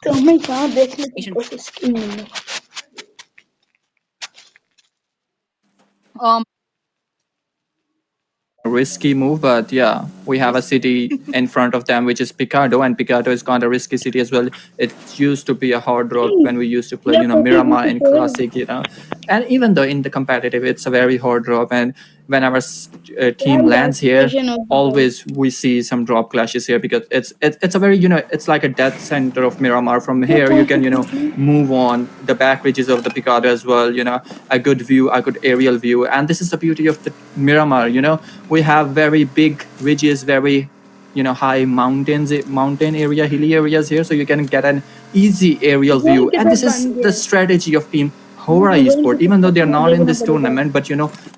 तो मैं कहाँ देखने की कोशिश की मैंने Um, risky move, but yeah, we have a city in front of them, which is Picado, and Picado is kind of risky city as well. It used to be a hard rock when we used to play, Miramar in Classic, and even though in the competitive, it's a very hard drop, and whenever team lands here, always we see some drop clashes here because it's a very it's like a death center of Miramar. From here, you can move on the back ridges of the Picado as well. A good view, a good aerial view, and this is the beauty of the Miramar. We have very big ridges, very high mountain area, hilly areas here, so you can get an easy aerial view. And this is the strategy of team Hora Esport, even though they're not in this tournament, but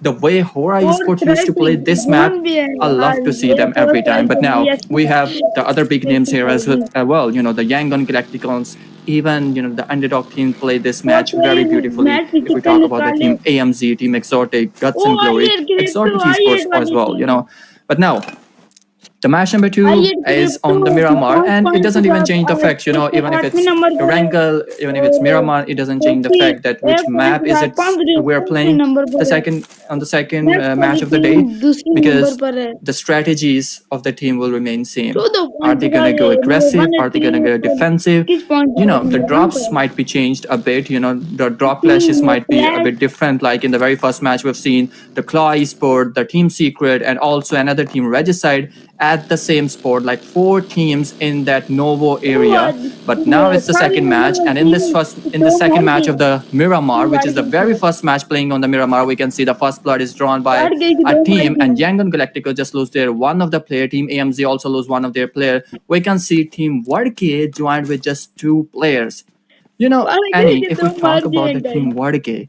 the way Hora Esport used to play this map, I love to see them every time. But now we have the other big names here as well, the Yangon Galacticons. Even the underdog team played this match very beautifully. If we talk about the team AMZ, Team Exotic, Guts and Glory, Exotic Esports as well. But now the match number 2 is on the Miramar, and it doesn't even change the fact, even if it's Wrangel, even if it's Miramar, it doesn't change the fact that which map is it we're playing the second match of the day, because the strategies of the team will remain same. Are they gonna go aggressive? Are they gonna go defensive? The drops might be changed a bit. The drop clashes might be a bit different. Like in the very first match, we've seen the Claw Esport, the Team Secret, and also another team Regicide at the same sport, like 4 teams in that Novo area. But now it's the second match, and in the second match of the Miramar, which is the very first match playing on the Miramar, we can see the first blood is drawn by a team, and Yangon Galactico just lose their one of the player. Team AMZ also lose one of their player. We can see Team Wadke joined with just 2 players. Annie, if we talk about the Team Wadke,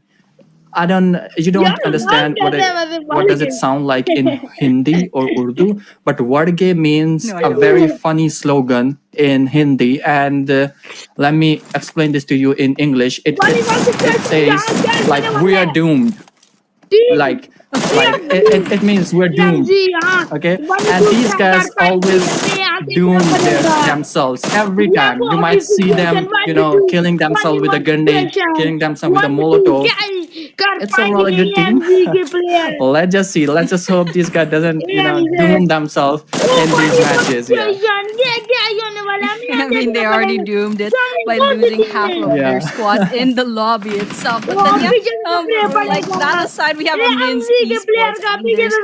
you don't understand what does it sound like in Hindi or Urdu, but Wadge means No, I a don't. very funny slogan in Hindi, and let me explain this to you in English. It says like we are doomed, like it means we're doomed. Okay, and these guys always doom themselves every time. You might see them killing themselves with a grenade, killing themselves with a molotov. It's a really good team. Let's just see. Let's just hope this guy doesn't doom themselves in these matches. Yeah. I mean, they already doomed it by losing half of Yeah. their squad in the lobby itself. But then, like that aside, we have a Min's Esports and there's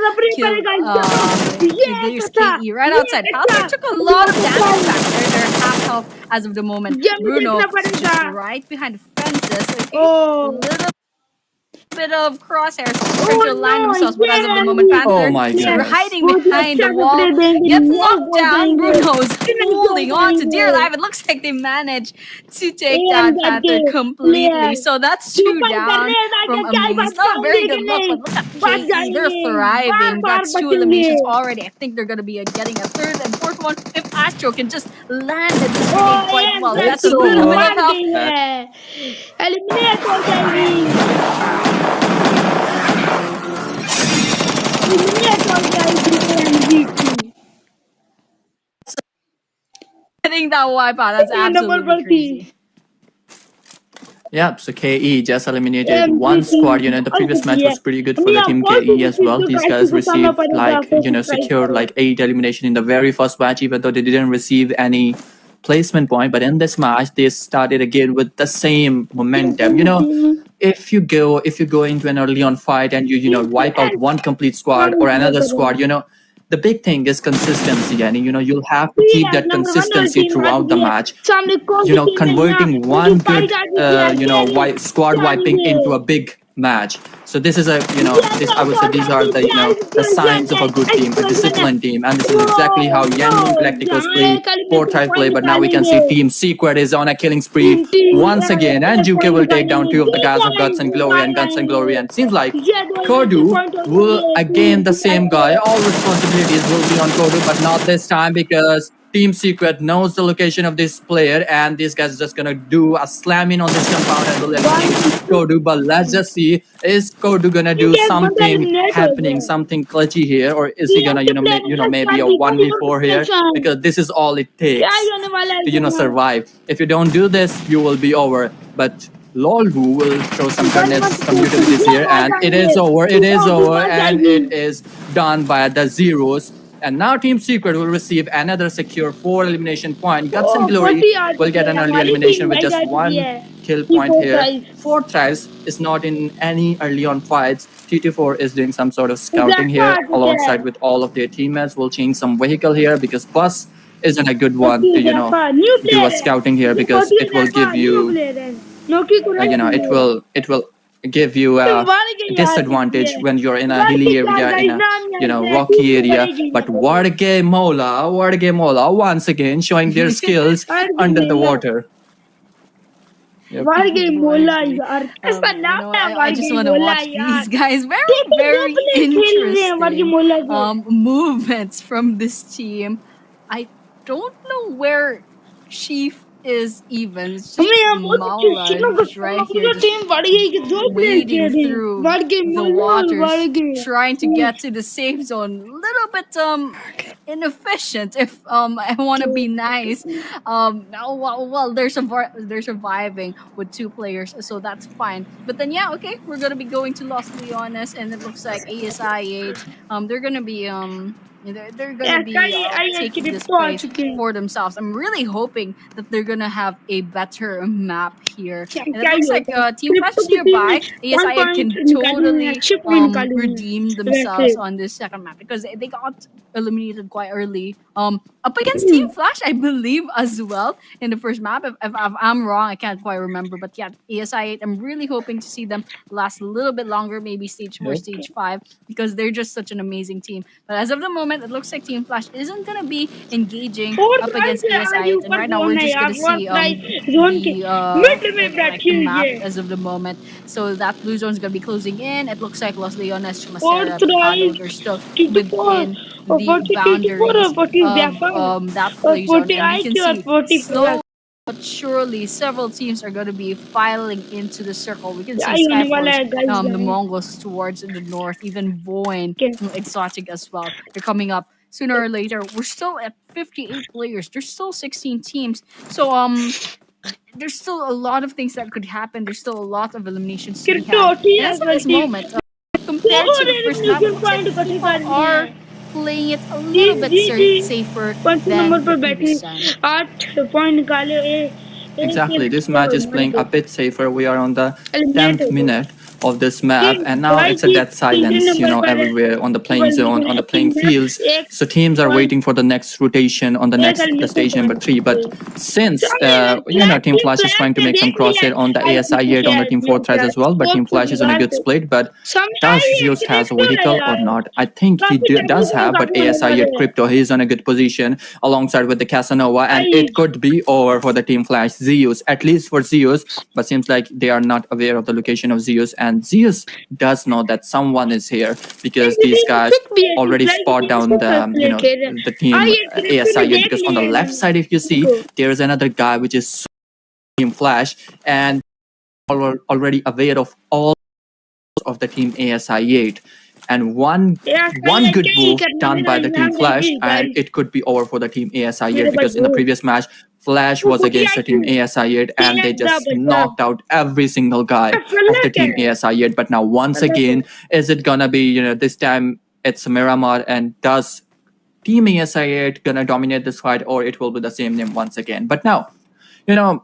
KE right outside. Panther took a lot of damage back there. They're half health as of the moment. Bruno is just right behind the fences. So a little bit of crosshairs trying to align themselves, but as of the moment, Panther Oh my is goodness. hiding behind the wall, gets knocked down. Bruno's holding on to dear life. It looks like they managed to take down Panther completely. So that's 2 down from Amin. It's not a very good look, but look at KE. They're thriving. That's 2 eliminations already. I think they're going to be getting a 3rd and 4th one if Astro can just land the grenade quite well. That's a little bit of help. Eliminate हो जाएगी eliminate हो जाएगी MG2 Getting that wipeout, that's absolutely crazy. Yeah, so KE just eliminated 1 squad. The previous match was pretty good for the team KE as well. These guys received secured like 8 elimination in the very first match, even though they didn't receive any placement point. But in this match, they started again with the same momentum. If you go into an early on fight and you wipe out one complete squad or another squad, the big thing is consistency, and you'll have to keep that consistency throughout the match. Converting one good squad wiping into a big match. So this is I would say these are the signs of a good team, a disciplined team, and this is exactly how Young Galacticos play 4-5 play. But now we can see Team Secret is on a killing spree once again, and Juke will take down 2 of the guys of Guts and Glory, and seems like Kodu will again the same guy. All responsibilities will be on Kodu, but not this time because Team Secret knows the location of this player, and these guys are just gonna do a slam in on this compound and will eliminate Kodu. But let's just see, is Kodu gonna do something happening, something clutchy here, or is he gonna maybe a 1v4 here? Because this is all it takes to survive. If you don't do this, you will be over. But Lolwu will throw some grenades, some utilities here, and it is over. It is over, and it is done by the zeros. And now Team Secret will receive another secure 4 elimination point. Guts and Glory will get an early elimination with just 1 kill point here. 4 tries is not in any early on fights. TT4 is doing some sort of scouting here alongside with all of their teammates. Will change some vehicle here because bus isn't a good one to do a scouting here, because it will give you it will give you a disadvantage when you're in a hilly area, in a rocky area. But Warge Mola once again showing their skills under the water. Yep. I just want to watch these guys. Very interesting movements from this team. I don't know where Chief is even. It's just Maula just right here, just wading through the waters, trying to get to the safe zone. A little bit inefficient, if I want to be nice. Well, they're surviving with 2 players, so that's fine. But then yeah, okay, we're gonna be going to Los Leones, and it looks like ASIH. They're gonna be they're gonna be taking this place for themselves. I'm really hoping that they're gonna have a better map here. And it looks like Team Flash is nearby. ASI can totally redeem themselves on this second map because they got eliminated quite early. Up against Team Flash, I believe, as well in the first map. If I'm wrong, I can't quite remember. But yeah, ASI8, I'm really hoping to see them last a little bit longer, maybe stage 4, stage 5, because they're just such an amazing team. But as of the moment, it looks like Team Flash isn't gonna be engaging up against ASI8, and right now we're just gonna see the map as of the moment. So that blue zone is gonna be closing in. It looks like Los Leones, Chumacera, Picado, they're still within the boundaries of that blue zone, and you can see slowly but surely several teams are going to be filing into the circle. We can see Skyforce, the Mongols towards the north, even Voin, Exotic as well. They're coming up sooner or later. We're still at 58 players. There's still 16 teams. So there's still a lot of things that could happen. There's still a lot of eliminations to be had. And as of this moment, compared to the first map, it looks like people are playing it a little bit safer than the previous time. Exactly, this match is playing a bit safer. We are on the 10th minute of this map, and now it's a dead silence, everywhere on the playing zone, on the playing fields. So teams are waiting for the next rotation on the next stage number 3. But since Team Flash is trying to make some crosshair on the ASI yet on the Team 4 tries as well, but Team Flash is on a good split. But does Zeus has a vehicle or not? I think he does have, but ASI yet Crypto, he's on a good position alongside with the Casanova, and it could be over for the Team Flash. Zeus, at least for Zeus, but seems like they are not aware of the location of Zeus, and Zeus does know that someone is here because these guys already spot down the team ASI, because on the left side, if you see, there is another guy which is Team Flash, and already aware of all of the team ASI8. And one good move done by the Team Flash, and it could be over for the team ASI8, because in the previous match, Flash was against the team ASI8, and they just knocked out every single guy of the team ASI8. But now once again, is it gonna be, this time it's Miramar, and does team ASI8 gonna dominate this fight, or it will be the same name once again? But now, there are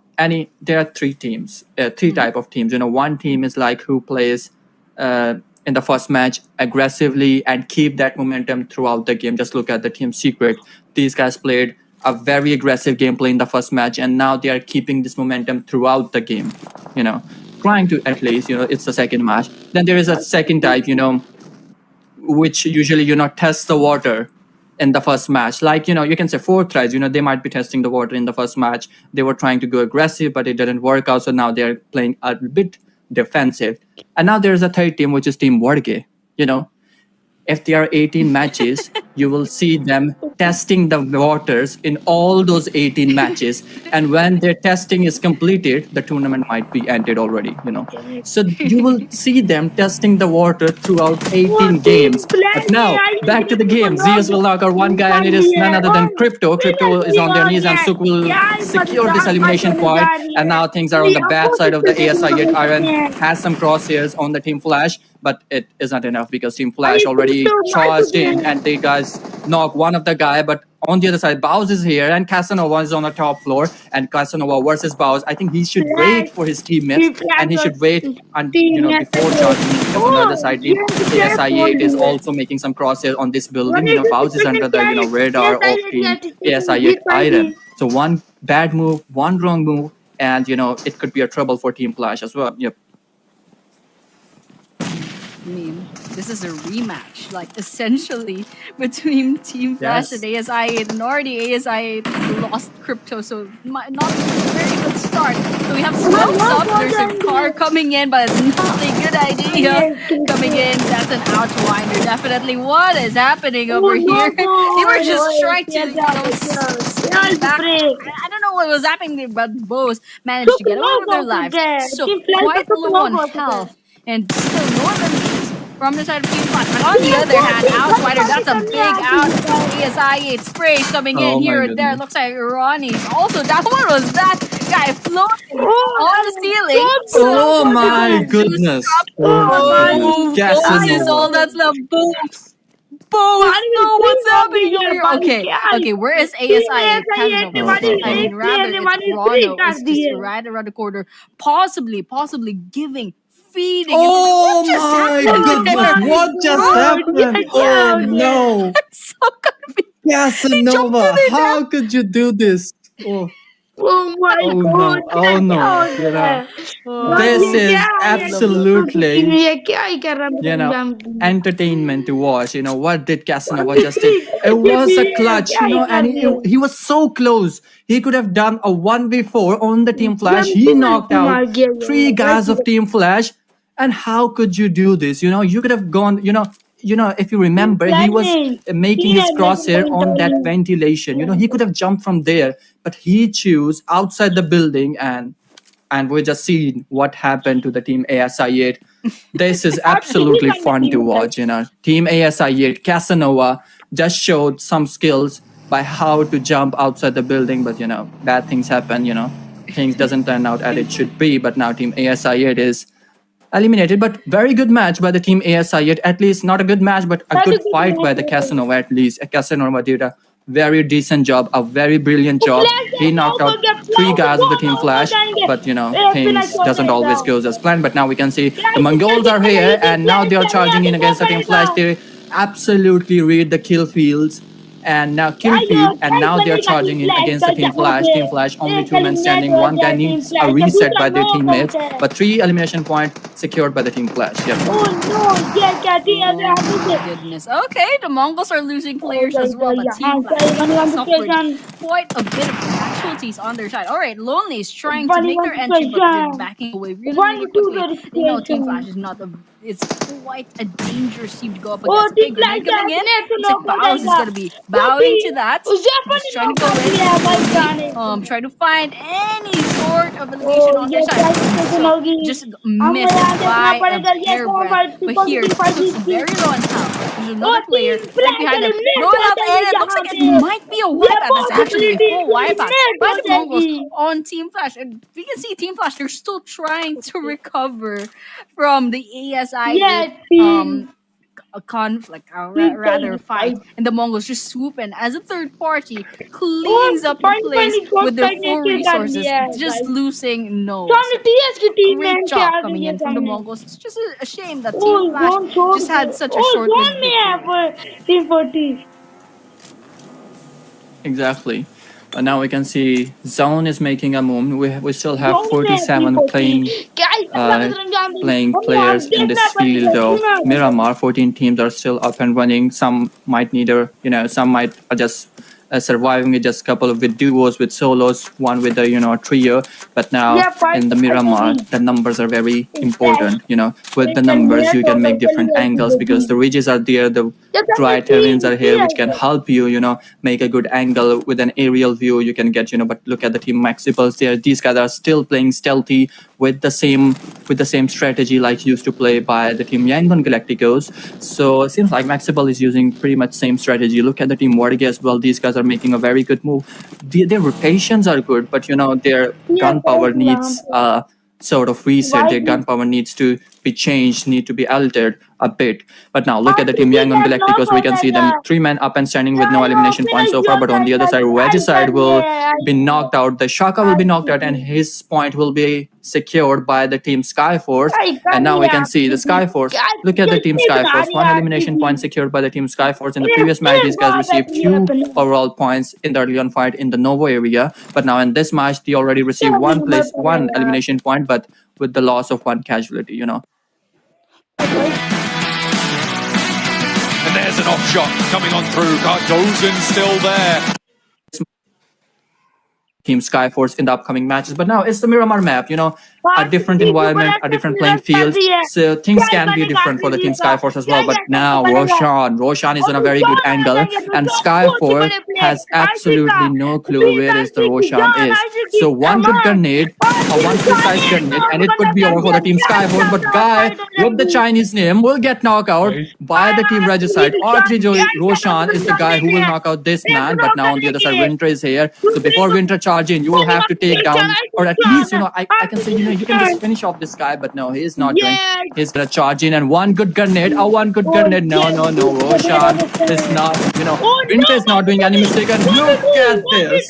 3 teams, 3 type of teams. One team is like who plays in the first match aggressively and keep that momentum throughout the game. Just look at the Team Secret. These guys played a very aggressive gameplay in the first match, and now they are keeping this momentum throughout the game. Trying to, at least, it's the second match. Then there is a second type, which usually, test the water in the first match. Like, you can say 4 tries, they might be testing the water in the first match. They were trying to go aggressive, but it didn't work out. So now they're playing a bit defensive. And now there's a third team, which is Team Warge. if there are 18 matches, you will see them testing the waters in all those 18 matches. And when their testing is completed, the tournament might be ended already, So you will see them testing the water throughout 18 games. But now, back to the game. Zeus will knock out one guy, and it is none other than Crypto. Crypto is on their knees, and Suk will secure this elimination point. And now things are on the bad side of the ASI, yet Iron has some crosshairs on the Team Flash, but it isn't enough because Team Flash already charged in, and they guys knock one of the guy. But on the other side, Bows is here, and Casanova is on the top floor. And Casanova versus Bows, I think he should wait for his teammates, and he should wait before charging in. Because on the other side, Team ASI8 is also making some crosshairs on this building. Bows is under the radar of Team ASI8 Iron. So one bad move, one wrong move, and it could be a trouble for Team Flash as well. Yep. I mean, this is a rematch, like essentially between Team Flash and ASI8, and already ASI8 lost Crypto, so not a very good start. So we have smokes up. There's a car coming in, but it's not a good idea. Coming in, that's an outwinder. Definitely, what is happening over here? They were just trying to stay back. I don't know what was happening, but both managed to get away with their lives. So quite low on health. And still Northern from the side of Team Flash. But on the other hand, Outsider, that's a big out. ASI8 sprays coming in here and there. It looks like Ronnie's also down. What was that guy floating on the ceiling? Oh my goodness. That is all that's left. Boom. No, what's happening over here? Okay, where is ASI? I mean, rather, it's Rono is just right around the corner, possibly feeding. Oh my goodness! What just happened? Oh no! So confused. Casanova, how could you do this? Oh my god! Oh no! This is absolutely entertainment to watch. What did Casanova just did? It was a clutch, and he was so close. He could have done a 1v4 on the Team Flash. He knocked out 3 guys of Team Flash. And how could you do this? You could have gone. If you remember, he was making his crosshair on that ventilation. He could have jumped from there, but he chose outside the building, and we just seen what happened to the Team ASI8. This is absolutely fun to watch. Team ASI8 Casanova just showed some skills by how to jump outside the building, but bad things happen. Things doesn't turn out as it should be. But now Team ASI8 is eliminated, but very good match by the Team ASI8. At least not a good match, but a good fight by the Casanova at least. Casanova did a very decent job, a very brilliant job. He knocked out 3 guys of the Team Flash, but things doesn't always go as planned. But now we can see the Mongols are here, and now they are charging in against the Team Flash. They absolutely read the kill fields. And now Killfield, and now they're charging in against the Team Flash. Team Flash, only 2 men standing. One guy needs a reset by their teammates, but 3 elimination points secured by the Team Flash. Yep. Oh goodness. Okay, the Mongols are losing players as well, but Team Flash suffered quite a bit of casualties on their side. Alright, Lonely is trying to make their entry, but they're backing away really quickly. They know Team Flash is not it's quite a dangerous team to go up against. Okay, grenade coming in. Looks like Bows is going to be bowing to that. Just trying to go in. Trying to find any sort of elimination on their side. So just missed by a hairbreadth. But here, looks very low on health. There's another player right behind him. Rolling up, and it looks like it might be a wipeout. That's actually a full wipeout by the Mongols on Team Flash. And we can see Team Flash, they're still trying to recover from the ASI a conflict, rather fight, and the Mongols just swoop in as a third party, cleans up the place with their full resources, just losing no. Great job coming in from the Mongols. It's just a shame that Team Flash just had such a short-lived victory. Exactly. Now we can see Zone is making a move. We still have 47 playing players in this field of Miramar. 14 teams are still up and running. Some might need some might just surviving with just a couple of with duos, with solos, one with a trio. But now in the Miramar, the numbers are very important. With the numbers, you can make different angles because the ridges are there, the dry terrains are here, which can help you, make a good angle with an aerial view. You can get, but look at the team Maxipals there. These guys are still playing stealthy with the same strategy like used to play by the team Yangon Galacticos. So it seems like Maxipal is using pretty much same strategy. Look at the team Wardig as well. These guys are making a very good move. Their rotations are good, but their gunpowder needs sort of reset. Their gunpowder needs to be changed, need to be altered a bit. But now look at the team Yangon Galacticos. We can see them 3-man up and standing with no elimination points so far. But on the other side, Regicide will be knocked out. The Shaka will be knocked out, and his point will be secured by the team Skyforce. And now we can see the Skyforce. Look at the team Skyforce. 1 elimination point secured by the team Skyforce. In the previous match, these guys received 2 overall points in the early on fight in the Novo area. But now in this match, they already received 1 elimination point, but with the loss of 1 casualty. And there's an off shot coming on through. Cardozen still there. Team Skyforce in the upcoming matches. But now it's the Miramar map, a different environment, a different playing field. So things can be different for the Team Skyforce as well. But now Roshan is on a very good angle, and Skyforce has absolutely no clue where is the Roshan is. So one good grenade, or one precise grenade, and it could be over for the Team Skyforce. But guy with the Chinese name will get knocked out by the Team Regicide. R3 Roshan is the guy who will knock out this man. But now on the other side, Winter is here. So before Winter in, you will have to take down, or at least I can say you can just finish off this guy, but no, he is not doing. He's gonna charge in, and one good grenade. No, Roshan is not. Winter is not doing any mistake. And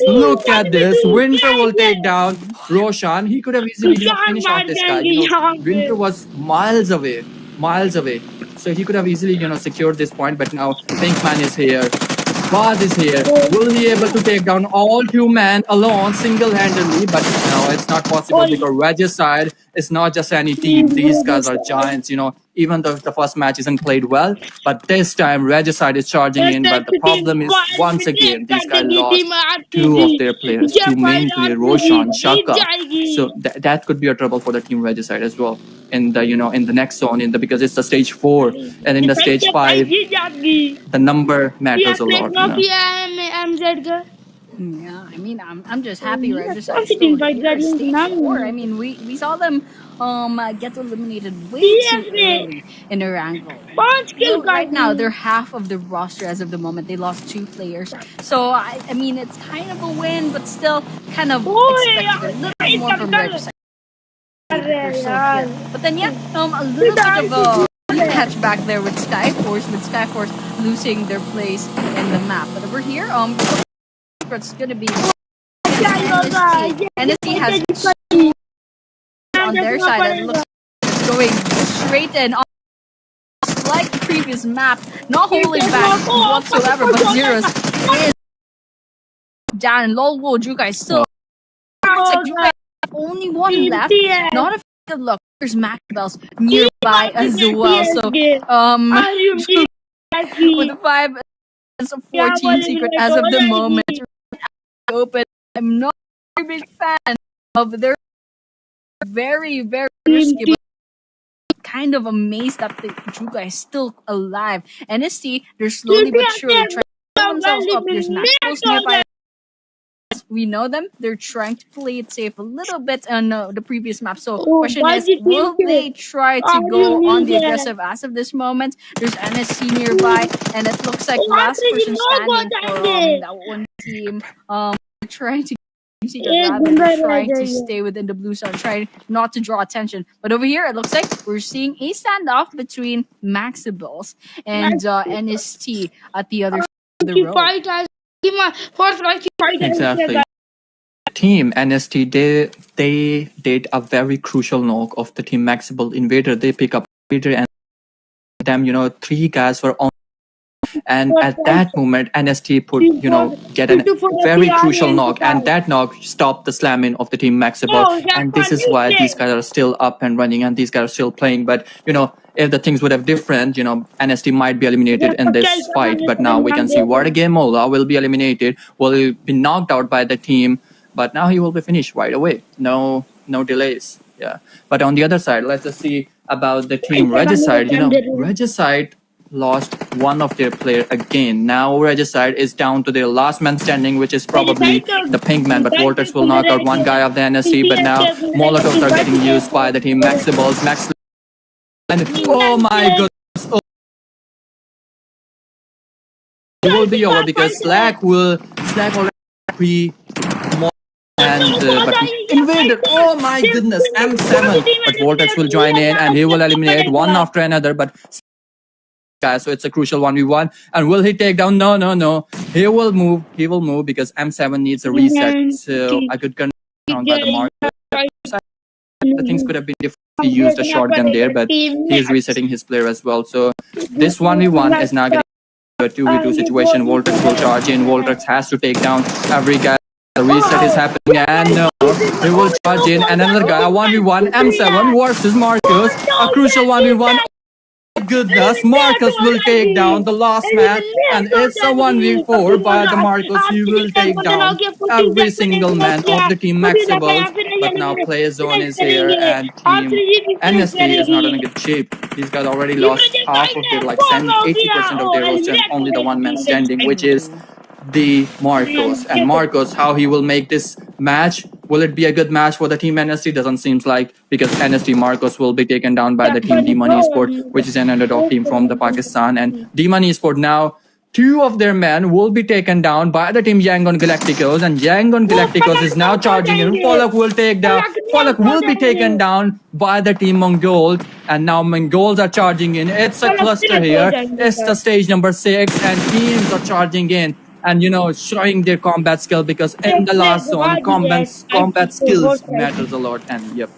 look at this. Winter will take down Roshan. He could have easily finished off this guy. Winter was miles away, so he could have easily secured this point. But now Pinkman is here. Baz is here. Will he able to take down all 2 men alone, single-handedly? But no, it's not possible because Regicide is not just any team. These guys are giants, even though the first match isn't played well. But this time, Regicide is charging in. But the problem is, once again, these guys lost 2 of their players, 2 main players, Roshan, Shaka. So that could be a trouble for the team Regicide as well. In the in the next zone, because it's the stage 4, and in the stage 5, the number matters a lot. Yeah, I mean, I'm just happy Regicide still here. Stage 4. I mean, we saw them get eliminated way too early in their angle. Right now, they're half of the roster as of the moment. They lost 2 players, so I mean, it's kind of a win, but still kind of expected a little bit more from Regicide. But then a little bit of a rematch back there with Skyforce, losing their place in the map. But over here, it's gonna be NST has on their side, and it looks like it's going straight in, like the previous map, not holding back whatsoever. But Zeros is down, and Lolwo Jukai is still. Only 1 left. Not a good look. There's Macbells nearby as well. So with the 5 and 14 secret as of the moment open. I'm not a very big fan of their very, very risky, but kind of amazed that the Jukai is still alive. NST, they're slowly but surely trying to pull themselves up. There's Macbells nearby. We know them. They're trying to play it safe a little bit on the previous map. So question is, will they try to go on the aggressive as of this moment? There's NSC nearby, and it looks like last person standing for that one team. Trying to trying to stay within the blue zone, trying not to draw attention. But over here, it looks like we're seeing a standoff between Maxibals and NST at the other side of the road. Exactly. Team NST, they did a very crucial knock of the team Maxibal Invader. They pick up Invader, and them 3 guys were on, and at that moment NST put get a very crucial knock, and that knock stopped the slamming of the team Maxibal. And this is why these guys are still up and running, and these guys are still playing. But if the things would have different, NST might be eliminated in this fight. But now we can see Wargamola will be eliminated, will be knocked out by the team, but now he will be finished right away. No delays. Yeah. But on the other side, let's just see about the team Regicide. Regicide lost one of their player again. Now Regicide is down to their last man standing, which is probably the pink man, but Voltex will knock out one guy of the NSC, but now Molotovs are getting used by the team Maxibles. And oh my goodness. Oh. It will be over because Slack already pre and but he invaded. Oh my goodness, M7. But Voltex will join in and he will eliminate one after another. But so it's a crucial 1v1. And will he take down? No. He will move. Because M7 needs a reset. So a good gun down by the mark. The things could have been different. He used a shotgun there, but he is resetting his player as well. So this 1v1 is now getting a 2v2 situation. Voltex will charge in. Voltex has to take down every guy. The reset is happening, and no, he will charge in. And another guy, a 1v1, M7 versus Marcus. A crucial 1v1. Goodness, Marcus will take down the last man, and it's a 1v4 by the Marcus. He will take down every single man of the team Maxibles. But now player zone is here, and team NSD is not in a good shape. These guys already lost half of their, 80% of their roster, only the one man standing, which is the Marcos. And Marcos, how he will make this match, will it be a good match for the team NST? Doesn't seem like, because NST Marcos will be taken down by the team D-Money Sport, which is an underdog team from the Pakistan. And D-Money Sport now, 2 of their men will be taken down by the team Yangon Galacticos, and Yangon Galacticos is now charging in. Pollock will be taken down by the team Mongols, and now Mongols are charging in. It's a cluster here. It's the stage number 6, and teams are charging in. And showing their combat skill, because in the last zone, combat skills matters a lot. And yep.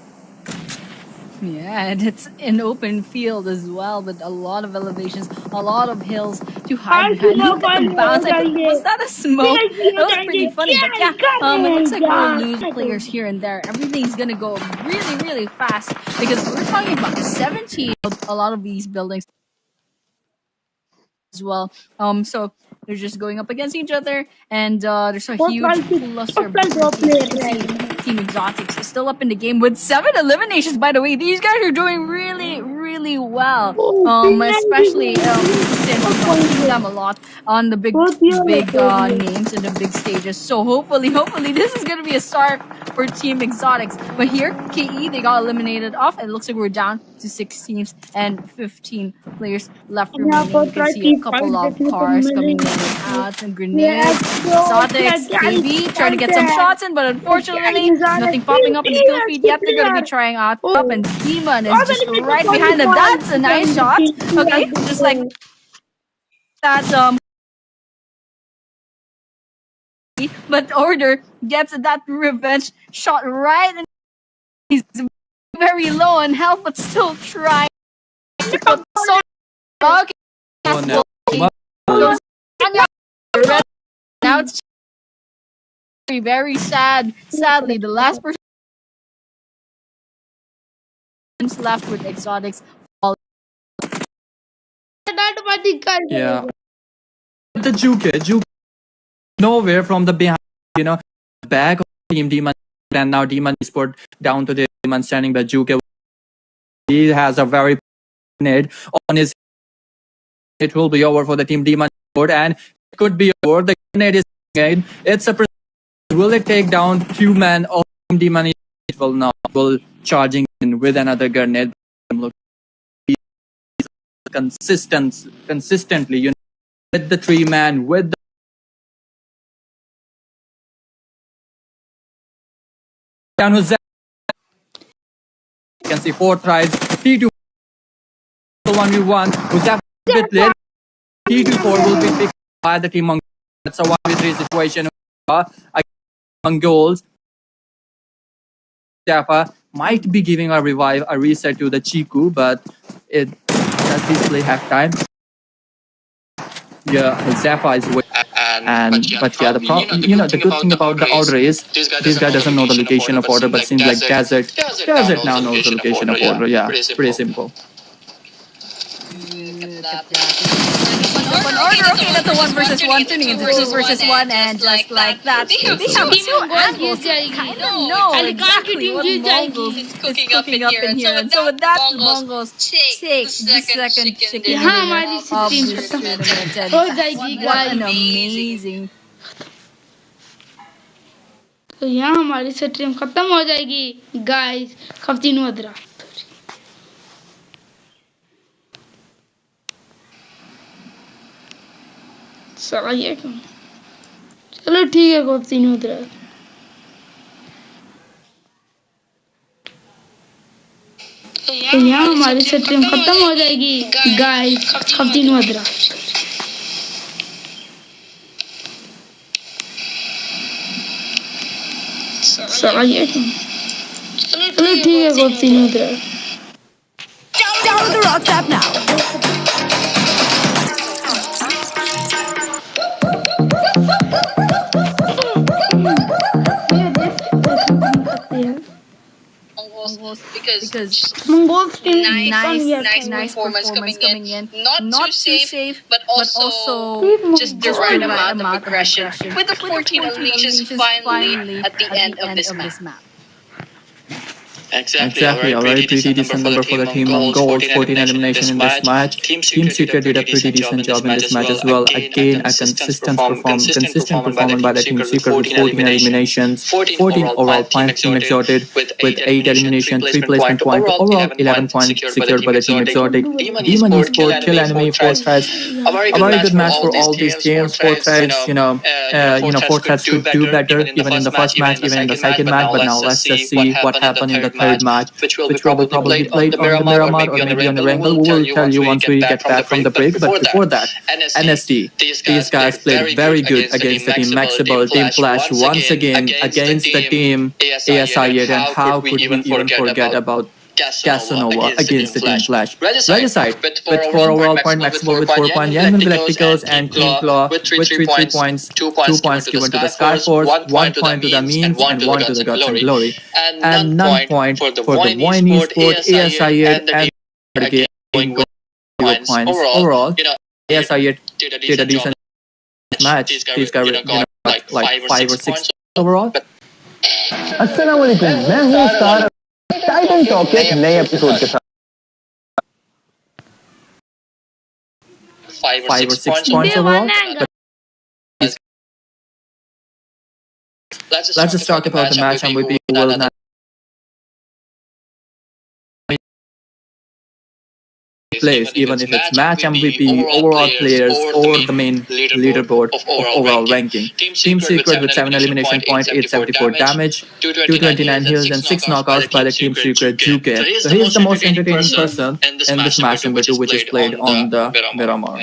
Yeah, and it's an open field as well, with a lot of elevations, a lot of hills to hide behind. Look at the bounce. Was that a smoke? That was pretty funny. But yeah, it looks like we'll lose players here and there. Everything's gonna go really, really fast, because we're talking about 17. A lot of these buildings as well. So they're just going up against each other, and there's a huge cluster of Team Exotics is still up in the game with 7 eliminations. By the way, these guys are doing really, really well. Especially since them a lot on the big names and the big stages. So hopefully this is gonna be a start for Team Exotics. But here, KE, they got eliminated off. It looks like we're down to 6 teams and 15 players left remaining. You can see a couple of cars coming in and out, and grenades. Exotics, KB trying to get some shots in, but unfortunately, nothing popping up in the kill feed yet. They're gonna be trying out up, and Demon is just right behind them. That's a nice shot. Okay, just like that. But Order gets that revenge shot right, and he's very low on health, but still trying to put so. Okay. Oh no. Now it's very, very sad. Sadly, the last person left with Exotics. Yeah. The Juke nowhere from the behind, back of Team Demon, and now Demon Sport down to the Demon standing by Juke. He has a very nade on his. It will be over for the Team Demon Sport, and it could be over. The grenade is again. It's a. Will it take down 2 men of Team Demon? It will not. Will charging in with another grenade. Look, consistently, with the 3 man, with the down who's you can see 4 tries. T2 1v1. Who's a bit late. T24 will be picked by the team Mongols. That's a 1v3 situation. Mongols. Jaffa might be giving a reset to the Chiku, but it does this play have time? Yeah, Zappa is way. But yeah, the good thing about the order is this guy doesn't know the location of order, but seems like Desert now knows the location of order. Yeah, pretty simple. One order, okay, that's a 1 versus 1 turning into 2 versus 1, and just like that, they have 2 angles. Kind of know exactly what Mongols is cooking up in here. And so with that, the Mongols take the second chicken dinner of this tournament. And what an amazing. तो यहाँ हमारी stream खत्म हो जाएगी guys खफ्तीन Vadra सही है क्यों चलो ठीक है खफ्तीन वद्रा तो यहाँ हमारी स्ट्रीम खत्म हो जाएगी गाइस खफ्तीन वद्रा सही है क्यों चलो ठीक है खफ्तीन Vadra Download the Rocks app now. Because Mongols team nice performance coming in. Not too safe, but also just the right amount of aggression. With the 14 eliminations finally at the end of this map. Exactly, a very pretty decent number for the team Mongols, 14 elimination in this match. Team Secret did a pretty decent job in this match as well. Again, a consistent performance by the Team Secret with 14 eliminations, 14 overall points team exotic with 8 eliminations, 3 placement points, overall 11 points secured by the Team Exotic. Demon Esport, Kill Enemy, 4 threads. A very good match for all these games. 4 threads, 4 threads could do better even in the first match, even in the second match. But now let's just see what happened in the third match, which will probably be played on the Miramar or maybe on the Wrangle. We will tell you once we get back from the break. But before that, NSD, these guys played very good against the Team Maxable, Team Flash once again against the Team ASI. And how could we even forget about Casanova against the Team Flash? Regicide with 4 overall point, Maxable with 4 points, Yanman Galacticals and Team Claw with 3 points, 2 points given to the Skyforce, 1 point to the Means, and 1 to the Guts and Glory. And none point for the Voin Esport, ASI, and again points overall. ASI did a decent match. These guys like 5 or 6 overall. अस्सलामुअलैकुम मैं हूं star Titan talk के एक नए episode के साथ 5 or 6 points overall. Let's just talk about the match, and we will not plays, even if it's match MVP, overall players, or the main leaderboard of overall ranking. Team Secret with 7 elimination points, 874 damage, 229 heals, and 6 knockouts by the Team Secret Juke. So he is the most entertaining person in this match number 2, which is played on the Miramar.